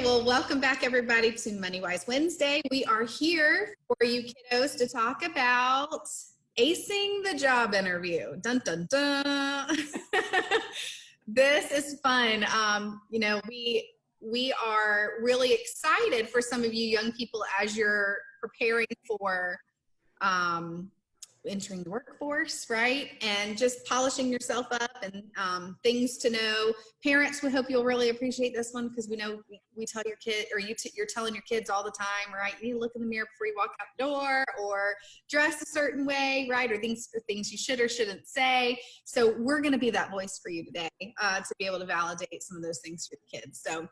well, welcome back everybody to MoneyWise Wednesday. We are here for you kiddos to talk about acing the job interview. Dun, dun, dun. This is fun. We are really excited for some of you young people as you're preparing for entering the workforce, right? And just polishing yourself up and things to know. Parents, we hope you'll really appreciate this one because we know we tell your kid, or you're telling your kids all the time, right? You need to look in the mirror before you walk out the door, or dress a certain way, right? Or things you should or shouldn't say. So we're going to be that voice for you today to be able to validate some of those things for the kids. So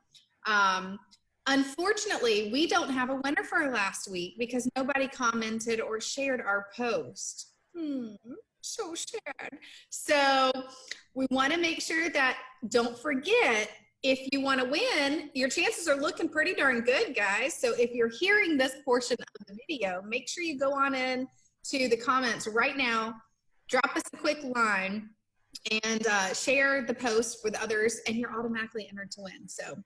unfortunately, we don't have a winner for last week because nobody commented or shared our post. So sad. So we want to make sure that, don't forget, if you want to win, your chances are looking pretty darn good, guys. So if you're hearing this portion of the video, make sure you go on in to the comments right now, drop us a quick line, and share the post with others, and you're automatically entered to win. So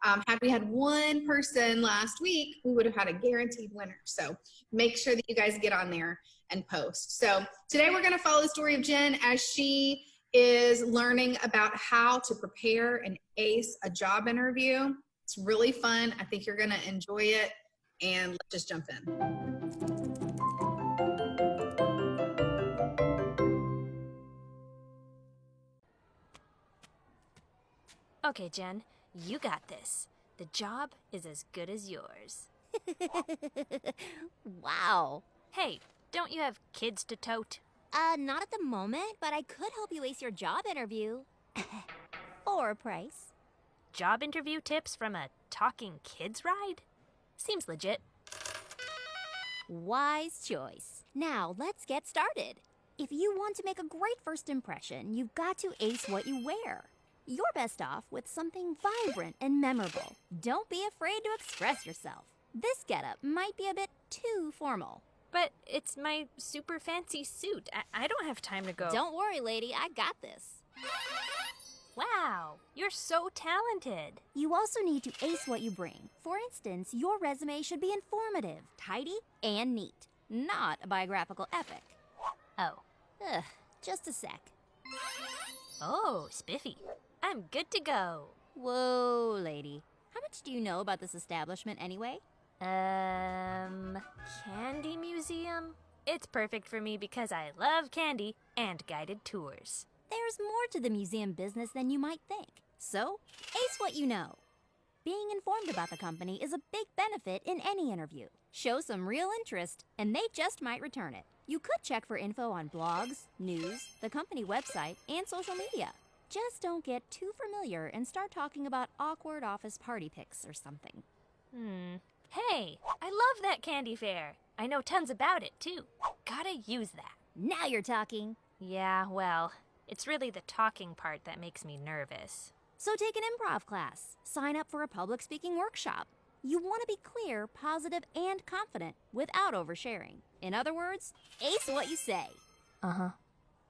had we had one person last week, we would have had a guaranteed winner. So make sure that you guys get on there and post. So today we're going to follow the story of Jen as she is learning about how to prepare and ace a job interview. It's really fun. I think you're going to enjoy it. And let's just jump in. Okay, Jen, you got this. The job is as good as yours. Wow. Hey, don't you have kids to tote? Not at the moment, but I could help you ace your job interview. For a price. Job interview tips from a talking kids ride? Seems legit. Wise choice. Now, let's get started. If you want to make a great first impression, you've got to ace what you wear. You're best off with something vibrant and memorable. Don't be afraid to express yourself. This getup might be a bit too formal. But it's my super fancy suit. I don't have time to go. Don't worry, lady. I got this. Wow, you're so talented. You also need to ace what you bring. For instance, your resume should be informative, tidy, and neat. Not a biographical epic. Oh. Just a sec. Oh, spiffy. I'm good to go. Whoa, lady. How much do you know about this establishment anyway? Candy museum? It's perfect for me because I love candy and guided tours. There's more to the museum business than you might think. So, ace what you know. Being informed about the company is a big benefit in any interview. Show some real interest, and they just might return it. You could check for info on blogs, news, the company website, and social media. Just don't get too familiar and start talking about awkward office party pics or something. Hey, I love that candy fair. I know tons about it, too. Gotta use that. Now you're talking. Yeah, well, it's really the talking part that makes me nervous. So take an improv class. Sign up for a public speaking workshop. You want to be clear, positive, and confident without oversharing. In other words, ace what you say.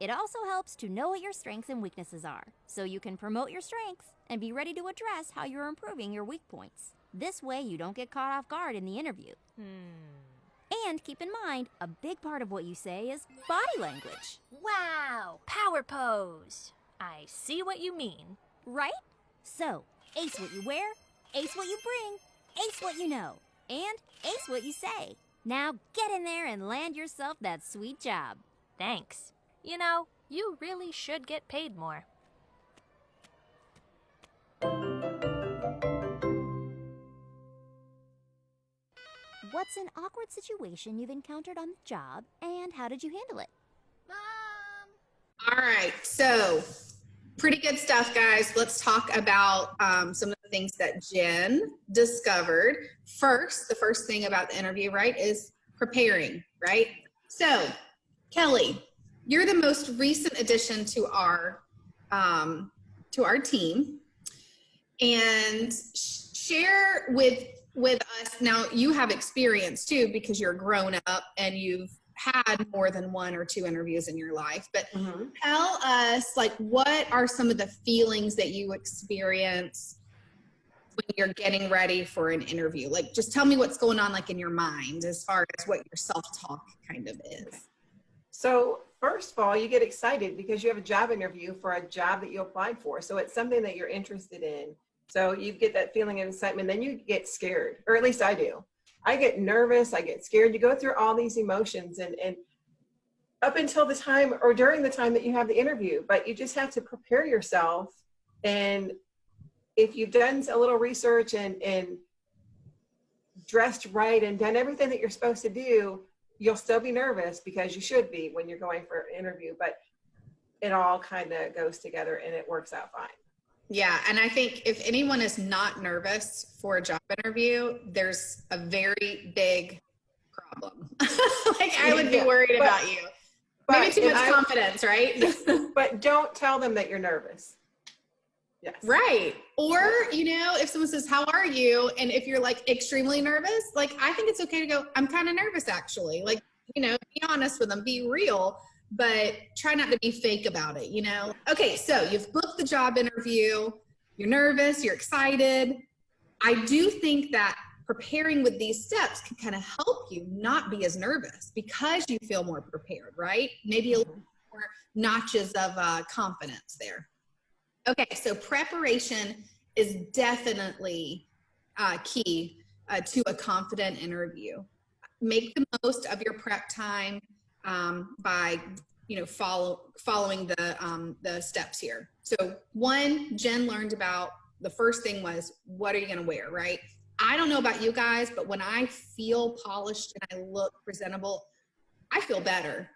It also helps to know what your strengths and weaknesses are, so you can promote your strengths and be ready to address how you're improving your weak points. This way you don't get caught off guard in the interview. And keep in mind, a big part of what you say is body language. Wow, power pose. I see what you mean. Right? So, ace what you wear, ace what you bring, ace what you know, and ace what you say. Now get in there and land yourself that sweet job. Thanks. You know, you really should get paid more. What's an awkward situation you've encountered on the job, and how did you handle it? All right, so pretty good stuff, guys. Let's talk about some of the things that Jen discovered. First, the first thing about the interview, right, is preparing, right? So, Kelly, you're the most recent addition to our team, and share with us. Now, you have experience too because you're grown up and you've had more than one or two interviews in your life, but tell us, like, what are some of the feelings that you experience when you're getting ready for an interview? Like, just tell me what's going on like in your mind as far as what your self-talk kind of is. So first of all, you get excited because you have a job interview for a job that you applied for. So it's something that you're interested in. So you get that feeling of excitement, then you get scared, or at least I do. I get nervous, I get scared. You go through all these emotions and up until the time or during the time that you have the interview, but you just have to prepare yourself. And if you've done a little research and dressed right and done everything that you're supposed to do, you'll still be nervous because you should be when you're going for an interview, but it all kind of goes together and it works out fine. Yeah. And I think if anyone is not nervous for a job interview, there's a very big problem. Like I would be worried about you. Maybe too much confidence, right? But don't tell them that you're nervous. Yes. Right. Or, you know, if someone says, how are you? And if you're like extremely nervous, like, I think it's okay to go, I'm kind of nervous actually. Like, you know, be honest with them, be real, but try not to be fake about it, you know? Okay. So you've booked the job interview, you're nervous, you're excited. I do think that preparing with these steps can kind of help you not be as nervous because you feel more prepared, right? Maybe a little more notches of confidence there. Okay, so preparation is definitely key to a confident interview. Make the most of your prep time by, you know, following the steps here. So one, Jen learned about, the first thing was, what are you gonna wear, right? I don't know about you guys, but when I feel polished and I look presentable, I feel better.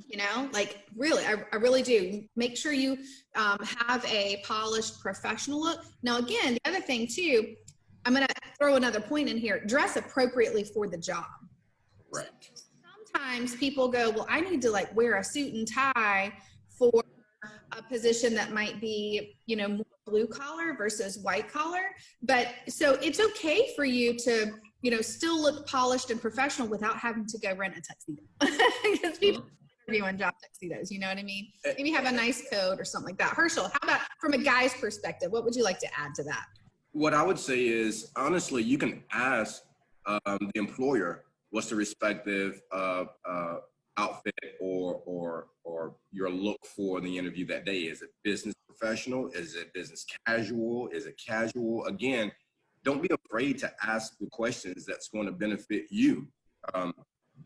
You know, like really, I really do. Make sure you have a polished professional look. Now, again, the other thing too, I'm going to throw another point in here, dress appropriately for the job. Right. So sometimes people go, well, I need to like wear a suit and tie for a position that might be, you know, more blue collar versus white collar. But so it's okay for you to, you know, still look polished and professional without having to go rent a tuxedo. Because people interviewing job tuxedos, you know what I mean? Maybe have a nice coat or something like that. Herschel, how about from a guy's perspective, what would you like to add to that? What I would say is, honestly, you can ask the employer what's the respective outfit or your look for the interview that day. Is it business professional? Is it business casual? Is it casual? Again, don't be afraid to ask the questions that's going to benefit you.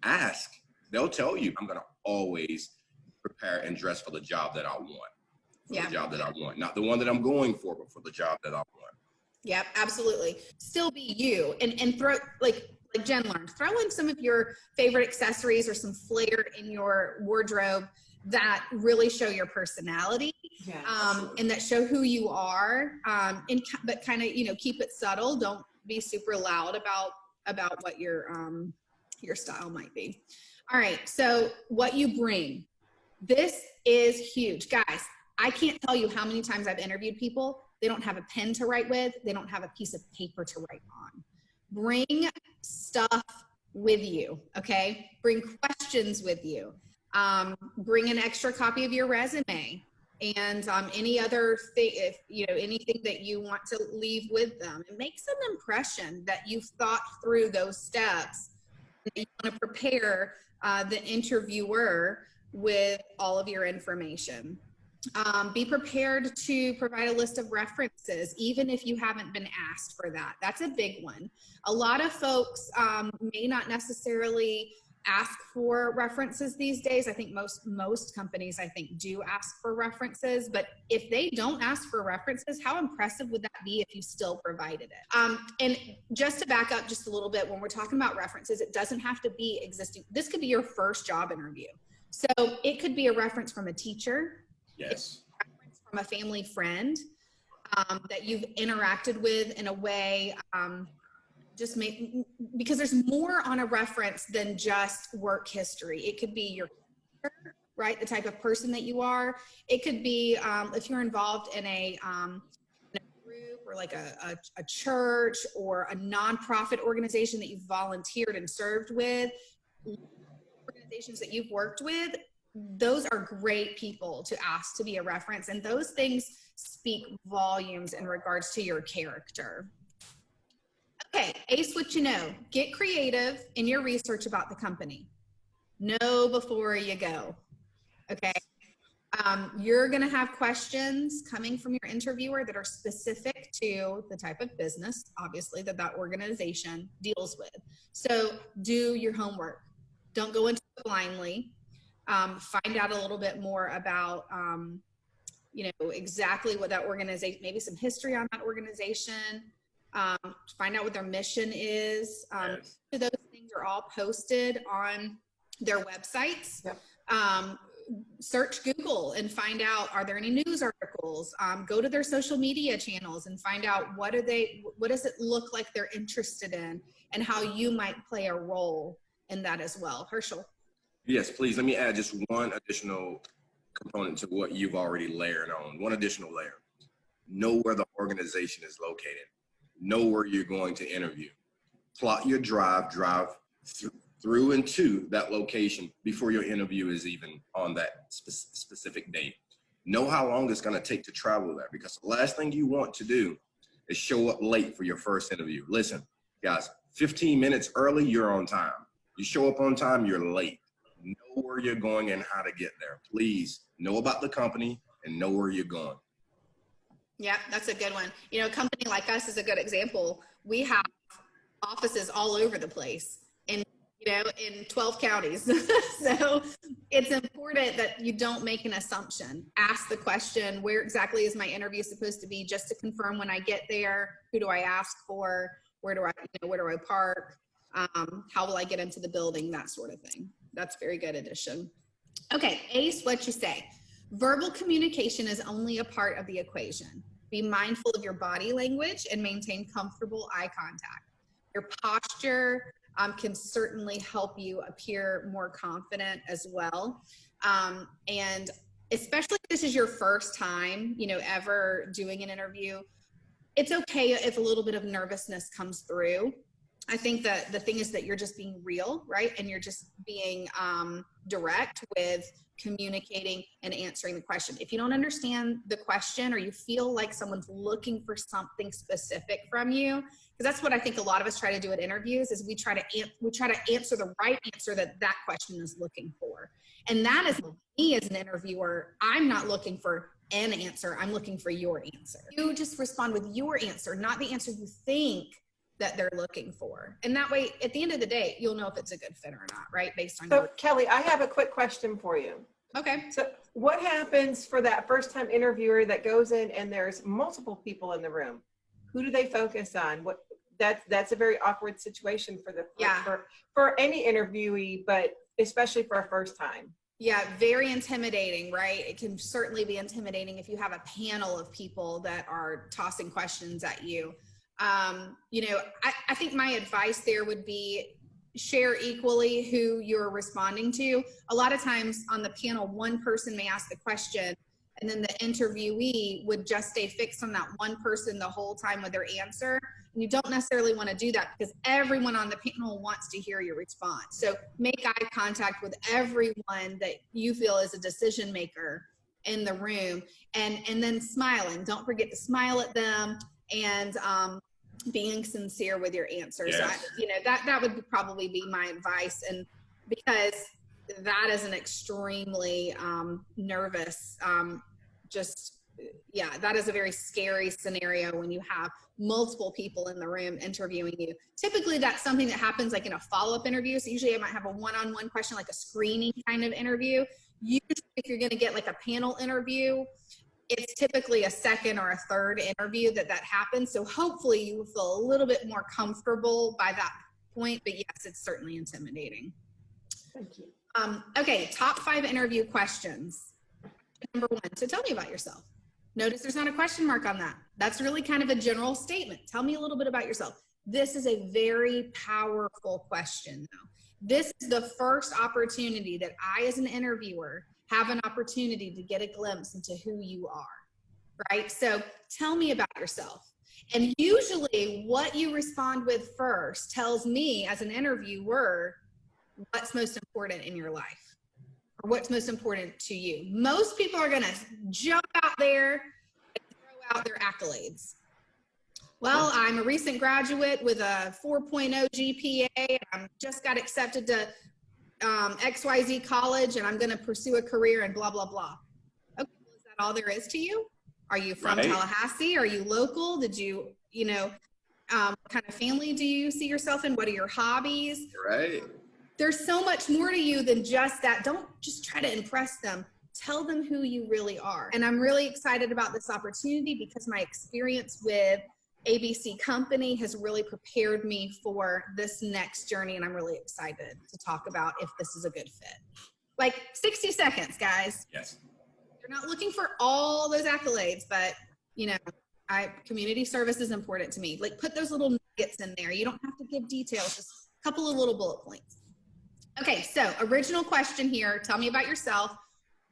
Ask. They'll tell you. I'm going to always prepare and dress for the job that I want. The job that I want. Not the one that I'm going for, but for the job that I want. Yep, absolutely. Still be you, and throw, like Jen learned, throw in some of your favorite accessories or some flair in your wardrobe that really show your personality, and that show who you are, but kind of, you know, keep it subtle. Don't be super loud about what your style might be. All right, so what you bring, this is huge. Guys, I can't tell you how many times I've interviewed people. They don't have a pen to write with. They don't have a piece of paper to write on. Bring stuff with you, okay? Bring questions with you. Bring an extra copy of your resume and any other thing, if you know, anything that you want to leave with them. It makes an impression that you've thought through those steps, that you want to prepare the interviewer with all of your information. Be prepared to provide a list of references, even if you haven't been asked for that. That's a big one. A lot of folks may not necessarily ask for references these days. I think most companies, I think, do ask for references, but if they don't ask for references, how impressive would that be if you still provided it? And just to back up just a little bit, when we're talking about references, it doesn't have to be existing. This could be your first job interview. So it could be a reference from a teacher. Yes. From a family friend that you've interacted with in a way, because there's more on a reference than just work history. It could be your character, right? The type of person that you are. It could be if you're involved in a group or like a church or a nonprofit organization that you've volunteered and served with, organizations that you've worked with. those are great people to ask to be a reference. And those things speak volumes in regards to your character. Okay, ace what you know. Get creative in your research about the company. Know before you go. Okay. You're going to have questions coming from your interviewer that are specific to the type of business, obviously, that organization deals with. So do your homework. Don't go into it blindly. Find out a little bit more about, exactly what that organization, maybe some history on that organization. Find out what their mission is. Yes. Those things are all posted on their websites. Yep. Search Google and find out, are there any news articles? Go to their social media channels and find out what does it look like they're interested in, and how you might play a role in that as well. Herschel. Yes, please. Let me add just one additional component to what you've already layered on. One additional layer. Know where the organization is located. Know where you're going to interview. Plot your drive through and to that location before your interview is even on that specific date. Know how long it's going to take to travel there, because the last thing you want to do is show up late for your first interview. Listen, guys, 15 minutes early, you're on time. You show up on time, you're late. Know where you're going and how to get there. Please know about the company and know where you're going. Yeah, that's a good one. A company like us is a good example. We have offices all over the place in 12 counties. So it's important that you don't make an assumption. Ask the question, where exactly is my interview supposed to be, just to confirm when I get there, who do I ask for, where do I park, how will I get into the building, that sort of thing. That's very good addition. Okay, ace what you say. Verbal communication is only a part of the equation. Be mindful of your body language and maintain comfortable eye contact. Your posture can certainly help you appear more confident as well. And especially if this is your first time, ever doing an interview, it's okay if a little bit of nervousness comes through. I think that the thing is that you're just being real, right? And you're just being direct with communicating and answering the question. If you don't understand the question, or you feel like someone's looking for something specific from you, because that's what I think a lot of us try to do at interviews, is we try to answer the right answer that question is looking for. And that is me as an interviewer. I'm not looking for an answer. I'm looking for your answer. You just respond with your answer, not the answer you think that they're looking for. And that way, at the end of the day, you'll know if it's a good fit or not, right? Based on So Kelly, I have a quick question for you. Okay. So what happens for that first time interviewer that goes in and there's multiple people in the room? Who do they focus on? That's a very awkward situation for any interviewee, but especially for a first time. Yeah, very intimidating, right? It can certainly be intimidating if you have a panel of people that are tossing questions at you. I think my advice there would be share equally who you're responding to. A lot of times on the panel, one person may ask the question, and then the interviewee would just stay fixed on that one person the whole time with their answer. And you don't necessarily want to do that, because everyone on the panel wants to hear your response. So make eye contact with everyone that you feel is a decision maker in the room, and then smiling. Don't forget to smile at them, and being sincere with your answers. Yes. So that would probably be my advice. And because that is an extremely nervous, that is a very scary scenario when you have multiple people in the room interviewing you. Typically that's something that happens like in a follow-up interview. So usually I might have a one-on-one question, like a screening kind of interview. Usually if you're going to get like a panel interview, it's typically a second or a third interview that happens. So hopefully you will feel a little bit more comfortable by that point, but yes, it's certainly intimidating. Thank you. Okay, top 5 interview questions. Number 1, so tell me about yourself. Notice there's not a question mark on that. That's really kind of a general statement. Tell me a little bit about yourself. This is a very powerful question though. This is the first opportunity that I, as an interviewer, have an opportunity to get a glimpse into who you are, right? So tell me about yourself. And usually what you respond with first tells me as an interviewer what's most important in your life, what's most important to you? Most people are going to jump out there and throw out their accolades. Well, I'm a recent graduate with a 4.0 GPA. And I just got accepted to XYZ college, and I'm going to pursue a career and blah, blah, blah. Okay, well, is that all there is to you? Are you from Tallahassee? Are you local? Did you, what kind of family do you see yourself in? What are your hobbies? Right. There's so much more to you than just that. Don't just try to impress them. Tell them who you really are. And I'm really excited about this opportunity because my experience with ABC Company has really prepared me for this next journey. And I'm really excited to talk about if this is a good fit. Like 60 seconds, guys. Yes. You're not looking for all those accolades, but community service is important to me. Like, put those little nuggets in there. You don't have to give details, just a couple of little bullet points. Okay, so original question here. Tell me about yourself.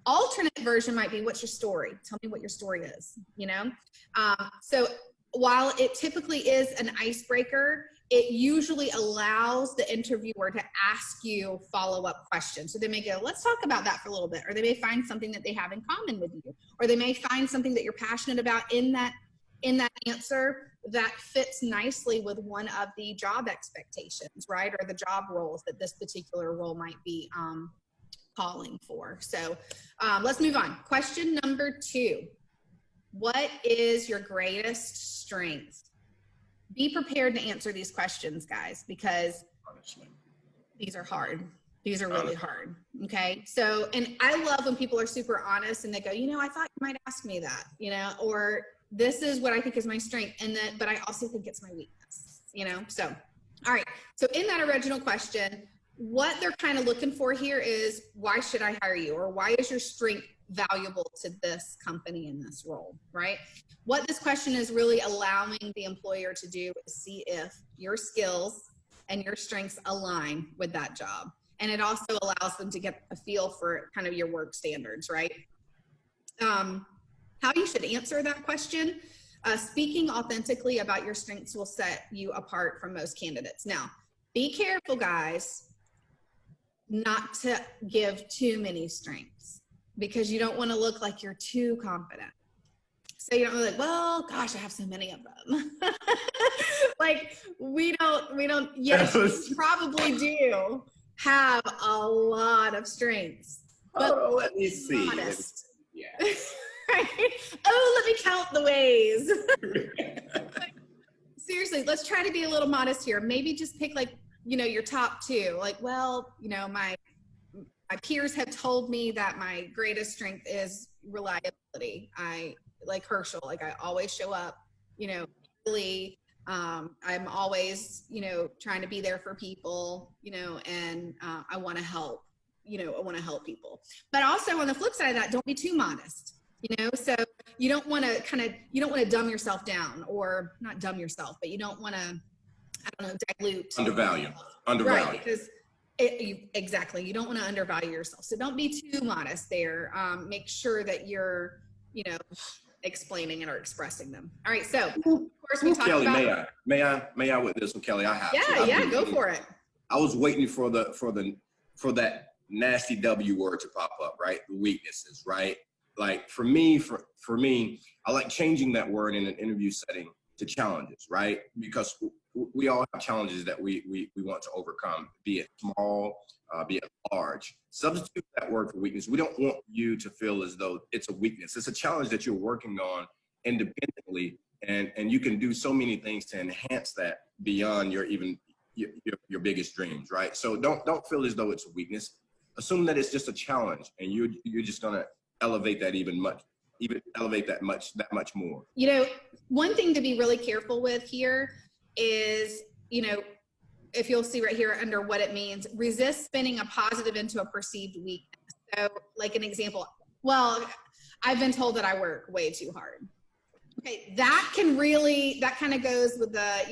Alternate version might be, what's your story? Tell me what your story is, So while it typically is an icebreaker, it usually allows the interviewer to ask you follow-up questions. So they may go, let's talk about that for a little bit. Or they may find something that they have in common with you. Or they may find something that you're passionate about in that answer that fits nicely with one of the job expectations, right? Or the job roles that this particular role might be calling for. So let's move on. Question number 2. What is your greatest strength? Be prepared to answer these questions, guys, because these are hard. These are really hard. Okay. So, and I love when people are super honest and they go, I thought you might ask me that, or this is what I think is my strength. And then, but I also think it's my weakness, So, all right. So in that original question, what they're kind of looking for here is, why should I hire you? Or why is your strength valuable to this company in this role, right? What this question is really allowing the employer to do is see if your skills and your strengths align with that job. And it also allows them to get a feel for kind of your work standards, right? How you should answer that question. Speaking authentically about your strengths will set you apart from most candidates. Now, be careful, guys, not to give too many strengths, because you don't want to look like you're too confident. So you don't like, well, gosh, I have so many of them. Like, we don't, yes, you probably do have a lot of strengths. But let me see. Honest. Yeah. Right? Oh, let me count the ways. Seriously, let's try to be a little modest here. Maybe just pick your top 2. Like, well, my peers have told me that my greatest strength is reliability. I like Herschel, I always show up, really, I'm always, trying to be there for people, and I want to help, I want to help people. But also on the flip side of that, don't be too modest, so you don't want to dumb yourself down, or not dumb yourself, but you don't want to, dilute. Undervalue. Right, because exactly, you don't want to undervalue yourself. So don't be too modest there. Make sure that you're, explaining it or expressing them. All right. So of course we talked Kelly, about. may I with this one, Kelly? I have. Yeah, go for it. I was waiting for that nasty W word to pop up, right? The weaknesses, right? Like for me, I like changing that word in an interview setting to challenges, right? Because we all have challenges that we want to overcome, be it small, be it large. Substitute that word for weakness. We don't want you to feel as though it's a weakness. It's a challenge that you're working on independently, and you can do so many things to enhance that beyond your biggest dreams, right? So don't feel as though it's a weakness. Assume that it's just a challenge, and you're just gonna elevate that that much more. One thing to be really careful with here is, if you'll see right here under what it means, resist spinning a positive into a perceived weakness. So like an example, well, I've been told that I work way too hard. Okay, that kind of goes with the,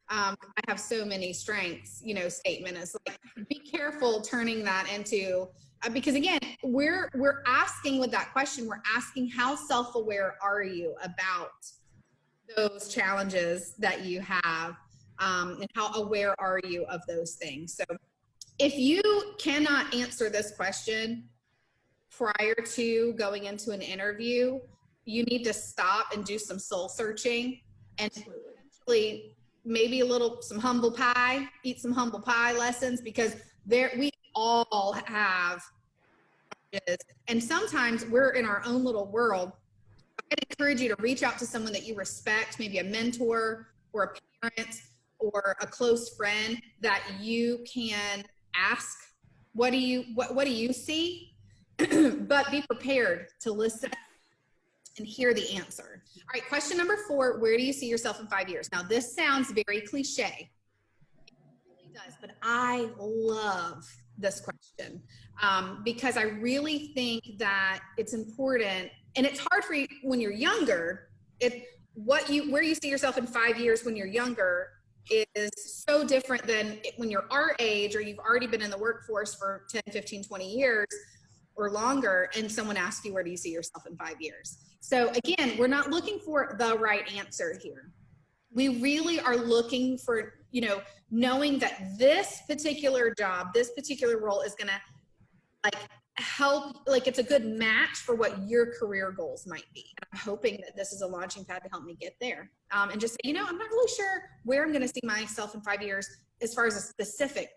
I have so many strengths, statement. It's like, be careful turning that into, because again, we're asking with that question, we're asking how self-aware are you about those challenges that you have, and how aware are you of those things. So if you cannot answer this question prior to going into an interview, you need to stop and do some soul searching and actually maybe some humble pie, eat some humble pie lessons, because we all have, and sometimes we're in our own little world. I'd encourage you to reach out to someone that you respect, maybe a mentor or a parent or a close friend that you can ask, what do you see? But be prepared to listen and hear the answer. All right, question number 4, where do you see yourself in 5 years? Now, this sounds very cliche. It really does, but I love this question because I really think that it's important, and it's hard for you when you're younger. Where you see yourself in 5 years when you're younger is so different than when you're our age or you've already been in the workforce for 10, 15, 20 years or longer, and someone asks you, where do you see yourself in 5 years? So again, we're not looking for the right answer here. We really are looking for, knowing that this particular job, this particular role is going to help, it's a good match for what your career goals might be. I'm hoping that this is a launching pad to help me get there. And just say, I'm not really sure where I'm going to see myself in 5 years as far as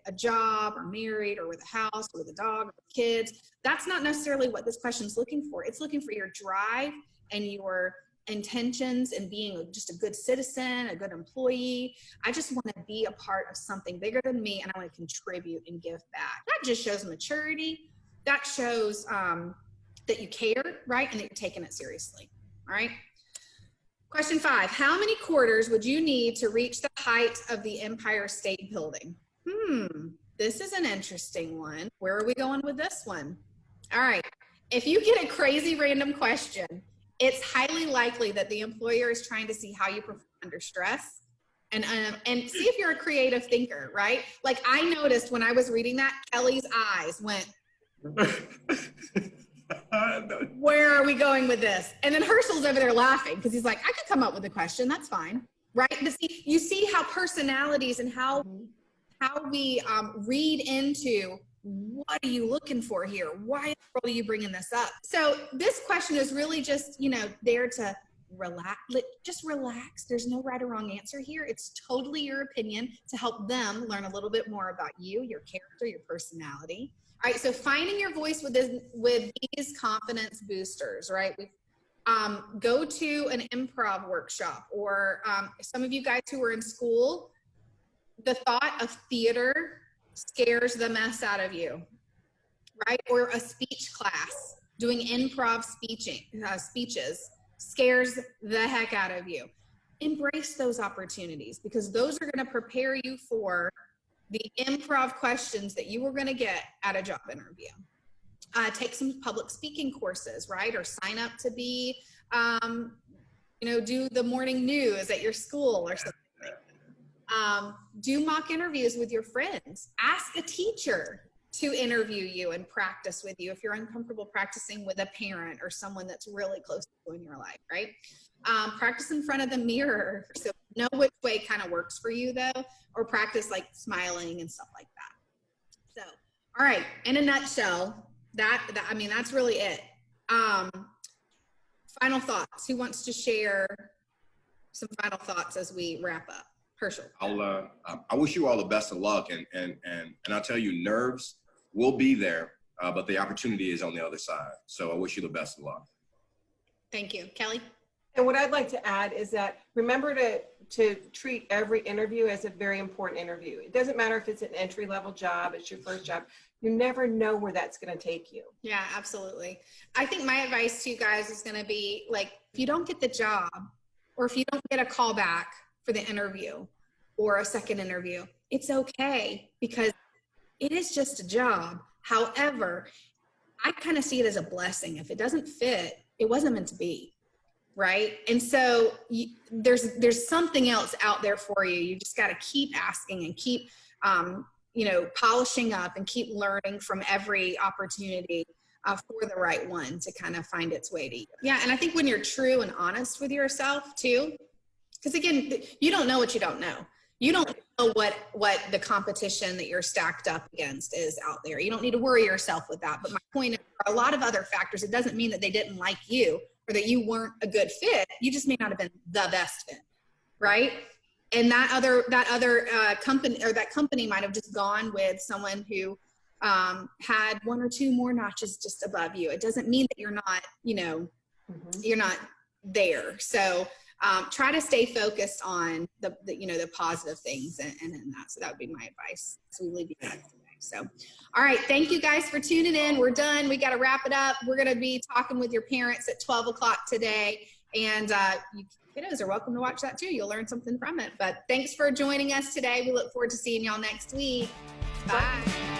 a job or married or with a house or with a dog or with kids. That's not necessarily what this question is looking for. It's looking for your drive and your intentions and being just a good citizen, a good employee. I just want to be a part of something bigger than me, and I want to contribute and give back. That just shows maturity. That shows that you care, right? And that you're taking it seriously, all right? Question 5, how many quarters would you need to reach the height of the Empire State Building? This is an interesting one. Where are we going with this one? All right, if you get a crazy random question, it's highly likely that the employer is trying to see how you perform under stress and see if you're a creative thinker, right? Like I noticed when I was reading that, Kelly's eyes went, where are we going with this? And then Herschel's over there laughing because he's like, I could come up with a question. That's fine, right? But see, you see how personalities and how we read into what are you looking for here? Why are you bringing this up? So this question is really just, there to relax. Just relax. There's no right or wrong answer here. It's totally your opinion to help them learn a little bit more about you, your character, your personality. All right, so finding your voice with these confidence boosters, right? Go to an improv workshop, or some of you guys who are in school, the thought of theater scares the mess out of you, right? Or a speech class, doing improv speeches scares the heck out of you. Embrace those opportunities because those are going to prepare you for the improv questions that you were going to get at a job interview. Take some public speaking courses, right? Or sign up to be, do the morning news at your school or something. Do mock interviews with your friends. Ask a teacher to interview you and practice with you if you're uncomfortable practicing with a parent or someone that's really close to you in your life, right? Practice in front of the mirror. So know which way kind of works for you though, or practice like smiling and stuff like that. So, all right, in a nutshell, that's really it. Final thoughts. Who wants to share some final thoughts as we wrap up? Herschel. I wish you all the best of luck, and I'll tell you, nerves will be there, but the opportunity is on the other side. So I wish you the best of luck. Thank you. Kelly? And what I'd like to add is that remember to treat every interview as a very important interview. It doesn't matter if it's an entry-level job, it's your first job. You never know where that's going to take you. Yeah, absolutely. I think my advice to you guys is going to be if you don't get the job, or if you don't get a call back for the interview or a second interview, it's okay because it is just a job. However, I kind of see it as a blessing. If it doesn't fit, it wasn't meant to be, right? And so there's something else out there for you. You just got to keep asking and keep, polishing up and keep learning from every opportunity for the right one to kind of find its way to you. Yeah, and I think when you're true and honest with yourself too, because again, you don't know what you don't know. You don't know what the competition that you're stacked up against is out there. You don't need to worry yourself with that. But my point is, there are a lot of other factors. It doesn't mean that they didn't like you or that you weren't a good fit. You just may not have been the best fit, right? And that other company, or that company might have just gone with someone who had one or two more notches just above you. It doesn't mean that you're not, you're not there. So try to stay focused on the positive things and that. So that would be my advice. So we leave you guys today. So, all right. Thank you guys for tuning in. We're done. We got to wrap it up. We're going to be talking with your parents at 12 o'clock today. And you kiddos are welcome to watch that too. You'll learn something from it. But thanks for joining us today. We look forward to seeing y'all next week. Bye.